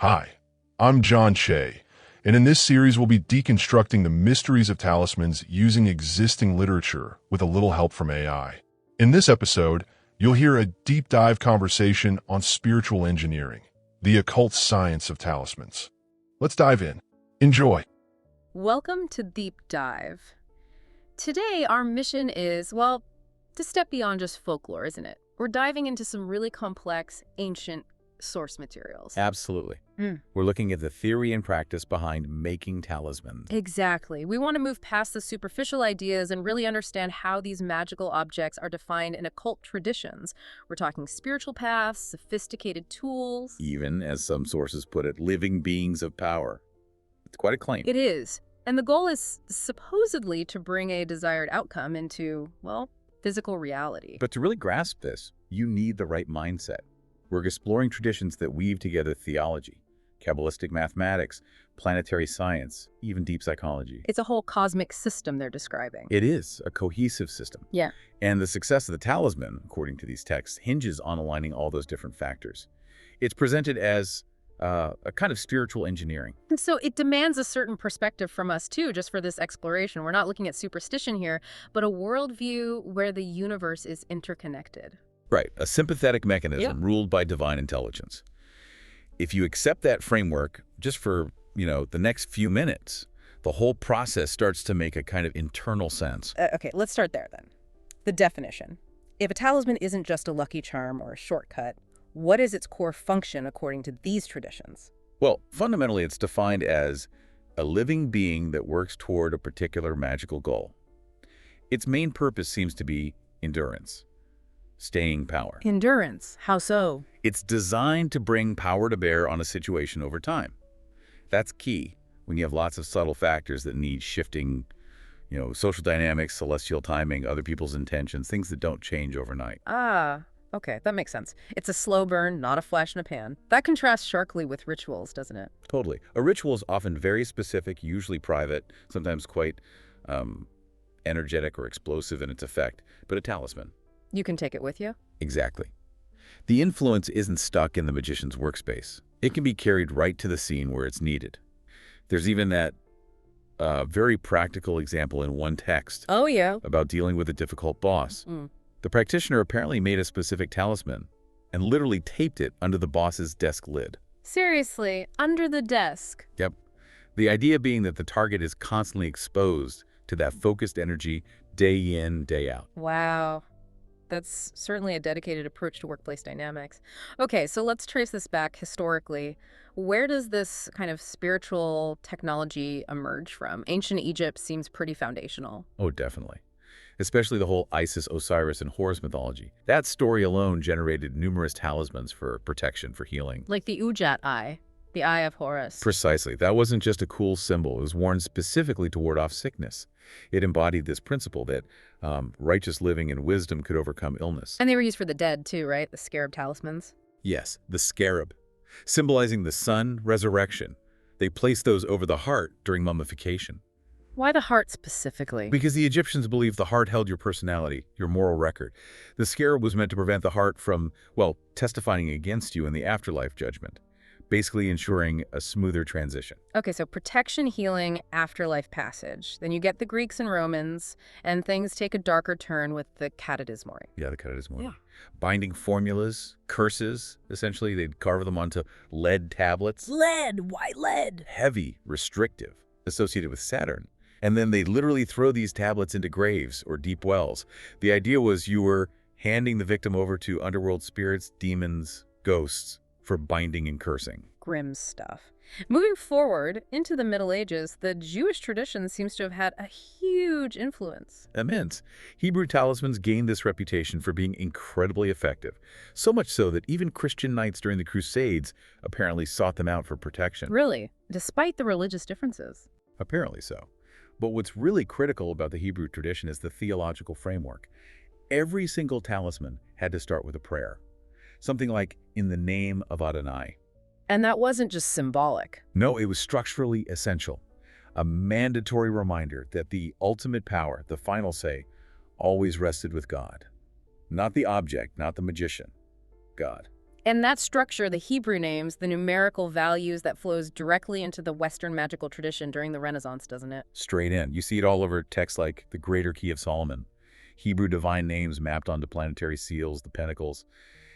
Hi, I'm John Shea, and in this series we'll be deconstructing the mysteries of talismans using existing literature with a little help from AI. In this episode, you'll hear a deep dive conversation on spiritual engineering, the occult science of talismans. Let's dive in. Enjoy. Welcome to Deep Dive. Today, our mission is, well, to step beyond just folklore, isn't it? We're diving into some really complex, ancient source materials. Absolutely. We're looking at the theory and practice behind making talismans. Exactly. We want to move past the superficial ideas and really understand how these magical objects are defined in occult traditions. We're talking spiritual paths, sophisticated tools. Even, as some sources put it, living beings of power. It's quite a claim. It is. And the goal is supposedly to bring a desired outcome into, well, physical reality. But to really grasp this, you need the right mindset. We're exploring traditions that weave together theology, Kabbalistic mathematics, planetary science, even deep psychology. It's a whole cosmic system they're describing. It is a cohesive system. Yeah. And the success of the talisman, according to these texts, hinges on aligning all those different factors. It's presented as a kind of spiritual engineering. And so it demands a certain perspective from us, too, just for this exploration. We're not looking at superstition here, but a worldview where the universe is interconnected. Right, a sympathetic mechanism ruled by divine intelligence. If you accept that framework, just for, the next few minutes, the whole process starts to make a kind of internal sense. Okay, let's start there then. The definition. If a talisman isn't just a lucky charm or a shortcut, what is its core function according to these traditions? Well, fundamentally, it's defined as a living being that works toward a particular magical goal. Its main purpose seems to be endurance. Staying power. Endurance. How so? It's designed to bring power to bear on a situation over time. That's key when you have lots of subtle factors that need shifting, social dynamics, celestial timing, other people's intentions, things that don't change overnight. Okay, that makes sense. It's a slow burn, not a flash in a pan. That contrasts sharply with rituals, doesn't it? Totally. A ritual is often very specific, usually private, sometimes quite energetic or explosive in its effect, but a talisman. You can take it with you? Exactly. The influence isn't stuck in the magician's workspace. It can be carried right to the scene where it's needed. There's even that very practical example in one text about dealing with a difficult boss. The practitioner apparently made a specific talisman and literally taped it under the boss's desk lid. Seriously, under the desk? Yep. The idea being that the target is constantly exposed to that focused energy day in, day out. Wow. That's certainly a dedicated approach to workplace dynamics. Okay, so let's trace this back historically. Where does this kind of spiritual technology emerge from? Ancient Egypt seems pretty foundational. Oh, definitely. Especially the whole Isis, Osiris, and Horus mythology. That story alone generated numerous talismans for protection, for healing. Like the Ujat eye, the Eye of Horus. Precisely. That wasn't just a cool symbol. It was worn specifically to ward off sickness. It embodied this principle that righteous living and wisdom could overcome illness. And they were used for the dead, too, right? The Scarab talismans? Yes, the Scarab, symbolizing the sun, resurrection. They placed those over the heart during mummification. Why the heart specifically? Because the Egyptians believed the heart held your personality, your moral record. The Scarab was meant to prevent the heart from, testifying against you in the afterlife judgment, basically ensuring a smoother transition. Okay, so protection, healing, afterlife passage. Then you get the Greeks and Romans, and things take a darker turn with the Catadismoi. Yeah, the Catadismoi. Yeah. Binding formulas, curses, essentially. They'd carve them onto lead tablets. Lead! Why lead? Heavy, restrictive, associated with Saturn. And then they'd literally throw these tablets into graves or deep wells. The idea was you were handing the victim over to underworld spirits, demons, ghosts, for binding and cursing. Grim stuff. Moving forward into the Middle Ages, the Jewish tradition seems to have had a huge influence. Immense. Hebrew talismans gained this reputation for being incredibly effective, so much so that even Christian knights during the Crusades apparently sought them out for protection. Really? Despite the religious differences? Apparently so. But what's really critical about the Hebrew tradition is the theological framework. Every single talisman had to start with a prayer. Something like, in the name of Adonai. And that wasn't just symbolic. No, it was structurally essential. A mandatory reminder that the ultimate power, the final say, always rested with God. Not the object, not the magician. God. And that structure, the Hebrew names, the numerical values, that flows directly into the Western magical tradition during the Renaissance, doesn't it? Straight in. You see it all over texts like the Greater Key of Solomon. Hebrew divine names mapped onto planetary seals, the pentacles.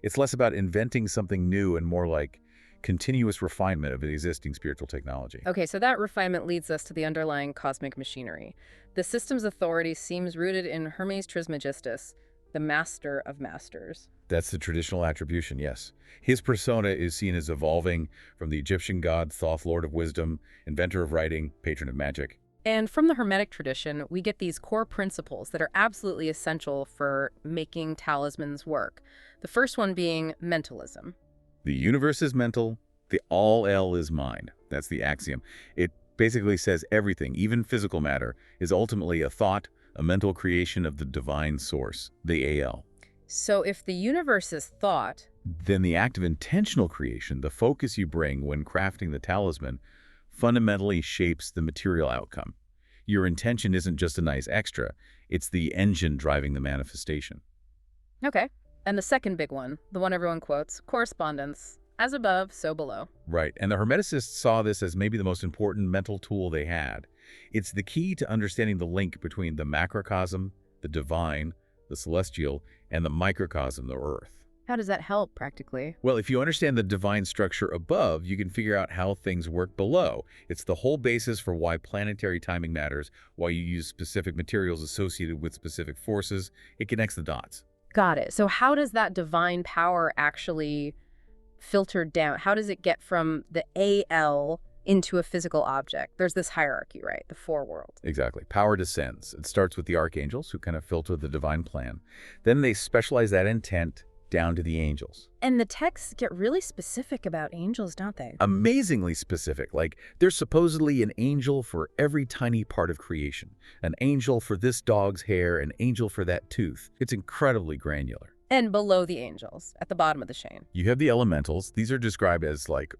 It's less about inventing something new and more like continuous refinement of existing spiritual technology. Okay, so that refinement leads us to the underlying cosmic machinery. The system's authority seems rooted in Hermes Trismegistus, the master of masters. That's the traditional attribution, yes. His persona is seen as evolving from the Egyptian god Thoth, lord of wisdom, inventor of writing, patron of magic. And from the Hermetic tradition, we get these core principles that are absolutely essential for making talismans work. The first one being mentalism. The universe is mental, the all is mind. That's the axiom. It basically says everything, even physical matter, is ultimately a thought, a mental creation of the divine source, the AL. So if the universe is thought, Then the act of intentional creation, the focus you bring when crafting the talisman, fundamentally shapes the material outcome. Your intention isn't just a nice extra, it's the engine driving the manifestation. okay. And the second big one, the one everyone quotes, correspondence. As above, so below. Right, and the Hermeticists saw this as maybe the most important mental tool they had. It's the key to understanding the link between the macrocosm, the divine, the celestial, and the microcosm, the earth. How does that help, practically? Well, if you understand the divine structure above, you can figure out how things work below. It's the whole basis for why planetary timing matters, why you use specific materials associated with specific forces. It connects the dots. Got it. So how does that divine power actually filter down? How does it get from the AL into a physical object? There's this hierarchy, right? The four worlds. Exactly. Power descends. It starts with the archangels, who kind of filter the divine plan. Then they specialize that intent down to the angels. And the texts get really specific about angels, don't they? Amazingly specific. Like, there's supposedly an angel for every tiny part of creation. An angel for this dog's hair, an angel for that tooth. It's incredibly granular. And below the angels, at the bottom of the chain. You have the elementals. These are described as like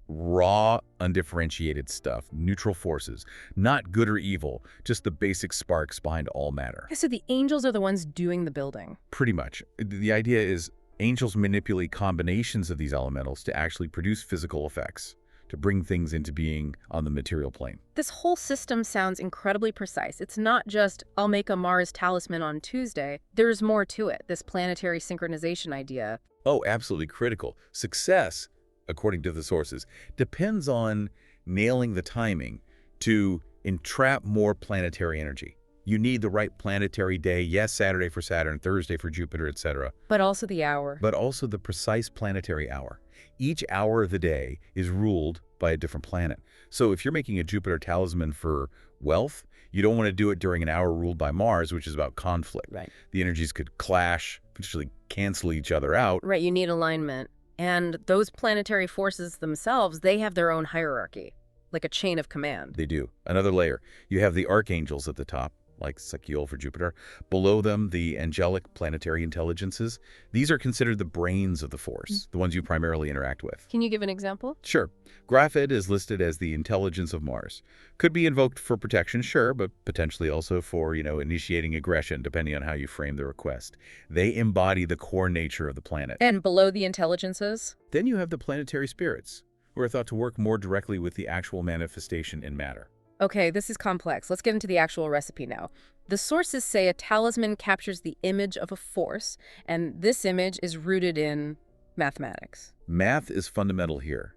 raw, undifferentiated stuff, neutral forces, not good or evil, just the basic sparks behind all matter. So the angels are the ones doing the building. Pretty much. The idea is angels manipulate combinations of these elementals to actually produce physical effects, to bring things into being on the material plane. This whole system sounds incredibly precise. It's not just, I'll make a Mars talisman on Tuesday. There's more to it, this planetary synchronization idea. Oh, absolutely critical. Success, according to the sources, depends on nailing the timing to entrap more planetary energy. You need the right planetary day, yes, Saturday for Saturn, Thursday for Jupiter, etc. But also the hour. But also the precise planetary hour. Each hour of the day is ruled by a different planet. So if you're making a Jupiter talisman for wealth, you don't want to do it during an hour ruled by Mars, which is about conflict. Right. The energies could clash, potentially cancel each other out. Right, you need alignment. And those planetary forces themselves, they have their own hierarchy, like a chain of command. They do. Another layer. You have the archangels at the top, like Sakiel for Jupiter. Below them, the angelic planetary intelligences. These are considered the brains of the force, the ones you primarily interact with. Can you give an example? Sure. Graphed is listed as the intelligence of Mars. Could be invoked for protection, sure, but potentially also for, initiating aggression, depending on how you frame the request. They embody the core nature of the planet. And below the intelligences? Then you have the planetary spirits, who are thought to work more directly with the actual manifestation in matter. Okay, this is complex. Let's get into the actual recipe now. The sources say a talisman captures the image of a force, and this image is rooted in mathematics. Math is fundamental here.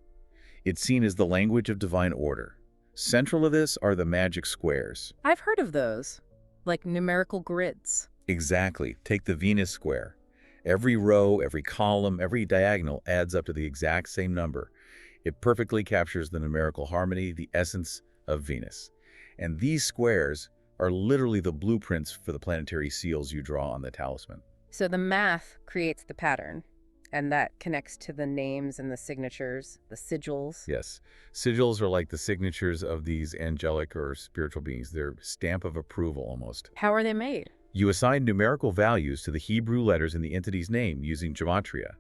It's seen as the language of divine order. Central to this are the magic squares. I've heard of those, like numerical grids. Exactly. Take the Venus square. Every row, every column, every diagonal adds up to the exact same number. It perfectly captures the numerical harmony, the essence of Venus. And these squares are literally the blueprints for the planetary seals you draw on the talisman. So the math creates the pattern, and that connects to the names and the signatures, the sigils. Yes. Sigils are like the signatures of these angelic or spiritual beings. They're stamp of approval almost. How are they made? You assign numerical values to the Hebrew letters in the entity's name using gematria,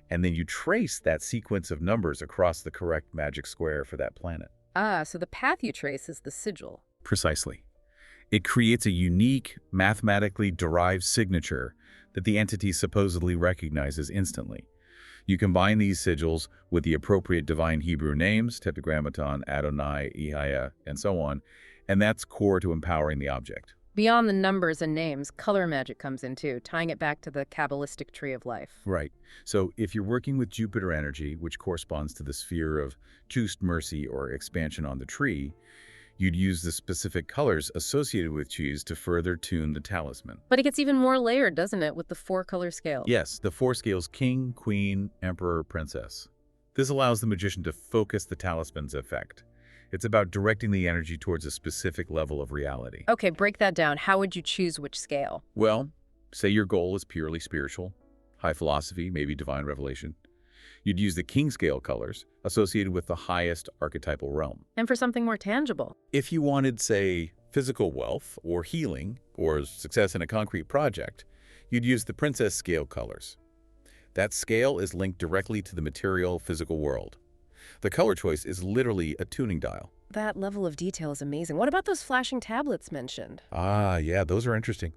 and then you trace that sequence of numbers across the correct magic square for that planet. Ah, so the path you trace is the sigil. Precisely. It creates a unique, mathematically derived signature that the entity supposedly recognizes instantly. You combine these sigils with the appropriate divine Hebrew names, Tetragrammaton, Adonai, Ehiah, and so on, and that's core to empowering the object. Beyond the numbers and names, color magic comes in too, tying it back to the Kabbalistic tree of life. Right. So if you're working with Jupiter energy, which corresponds to the sphere of Chust, mercy, or expansion on the tree, you'd use the specific colors associated with Chust to further tune the talisman. But it gets even more layered, doesn't it, with the 4-color scale? Yes, the 4 scales: king, queen, emperor, princess. This allows the magician to focus the talisman's effect. It's about directing the energy towards a specific level of reality. Okay, break that down. How would you choose which scale? Well, say your goal is purely spiritual, high philosophy, maybe divine revelation. You'd use the king scale colors associated with the highest archetypal realm. And for something more tangible? If you wanted, say, physical wealth or healing or success in a concrete project, you'd use the princess scale colors. That scale is linked directly to the material physical world. The color choice is literally a tuning dial. That level of detail is amazing. What about those flashing tablets mentioned? Ah, yeah, those are interesting.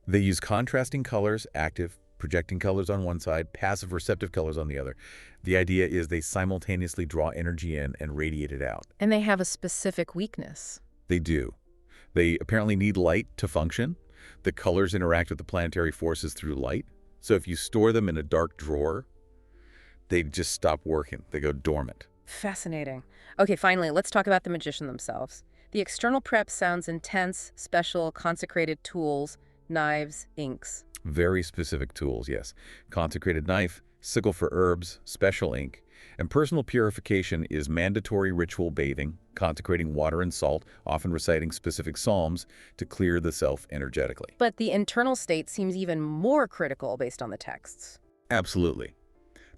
They use contrasting colors, active, projecting colors on one side, passive, receptive colors on the other. The idea is they simultaneously draw energy in and radiate it out. And they have a specific weakness. They do. They apparently need light to function. The colors interact with the planetary forces through light. So if you store them in a dark drawer, they just stop working. They go dormant. Fascinating. Okay, finally, let's talk about the magician themselves. The external prep sounds intense, special, consecrated tools, knives, inks. Very specific tools, yes. Consecrated knife, sickle for herbs, special ink, and personal purification is mandatory ritual bathing, consecrating water and salt, often reciting specific psalms to clear the self energetically. But the internal state seems even more critical based on the texts. Absolutely.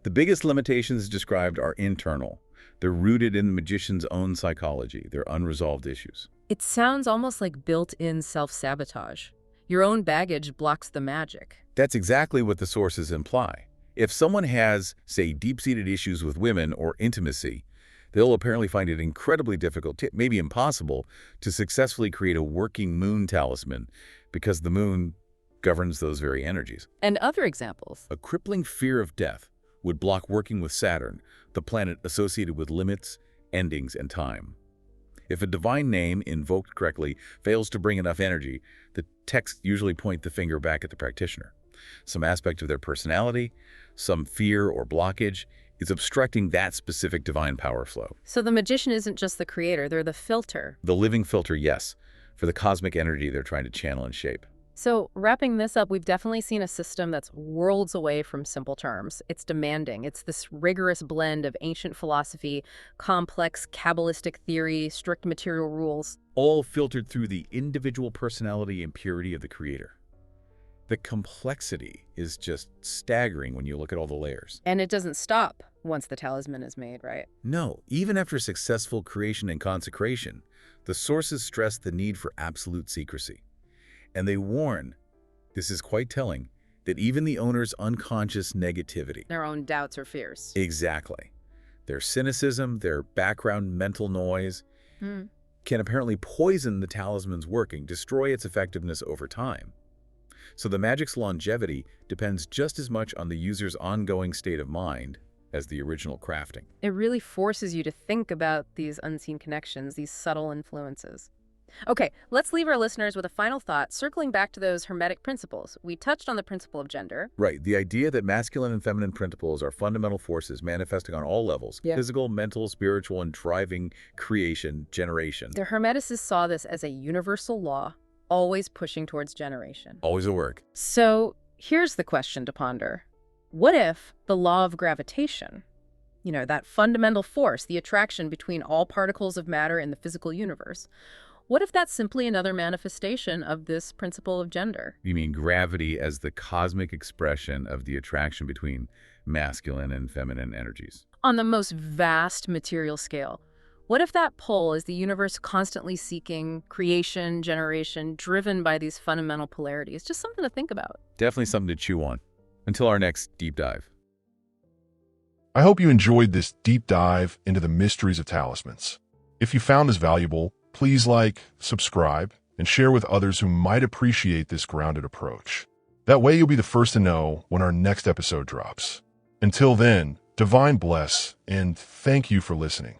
The biggest limitations described are internal. They're rooted in the magician's own psychology, their unresolved issues. It sounds almost like built-in self-sabotage. Your own baggage blocks the magic. That's exactly what the sources imply. If someone has, say, deep-seated issues with women or intimacy, they'll apparently find it incredibly difficult, maybe impossible, to successfully create a working moon talisman because the moon governs those very energies. And other examples? A crippling fear of death would block working with Saturn, the planet associated with limits, endings, and time. If a divine name, invoked correctly, fails to bring enough energy, the texts usually point the finger back at the practitioner. Some aspect of their personality, some fear or blockage, is obstructing that specific divine power flow. So the magician isn't just the creator, they're the filter. The living filter, yes, for the cosmic energy they're trying to channel and shape. So wrapping this up, we've definitely seen a system that's worlds away from simple terms. It's demanding. It's this rigorous blend of ancient philosophy, complex Kabbalistic theory, strict material rules. All filtered through the individual personality and purity of the creator. The complexity is just staggering when you look at all the layers. And it doesn't stop once the talisman is made, right? No, even after successful creation and consecration, the sources stress the need for absolute secrecy. And they warn, this is quite telling, that even the owner's unconscious negativity, Their own doubts or fears. exactly, their cynicism, their background mental noise, can apparently poison the talisman's working, destroy its effectiveness over time. So the magic's longevity depends just as much on the user's ongoing state of mind as the original crafting. It really forces you to think about these unseen connections, these subtle influences. Okay, let's leave our listeners with a final thought, circling back to those Hermetic principles. We touched on the principle of gender. Right, the idea that masculine and feminine principles are fundamental forces manifesting on all levels, physical, mental, spiritual, and driving creation, generation. The Hermeticists saw this as a universal law, always pushing towards generation. Always at work. So here's the question to ponder. What if the law of gravitation, that fundamental force, the attraction between all particles of matter in the physical universe, what if that's simply another manifestation of this principle of gender? You mean gravity as the cosmic expression of the attraction between masculine and feminine energies? On the most vast material scale, what if that pull is the universe constantly seeking creation, generation, driven by these fundamental polarities? Just something to think about. Definitely something to chew on. Until our next deep dive. I hope you enjoyed this deep dive into the mysteries of talismans. If you found this valuable, please like, subscribe, and share with others who might appreciate this grounded approach. That way you'll be the first to know when our next episode drops. Until then, Divine bless, and thank you for listening.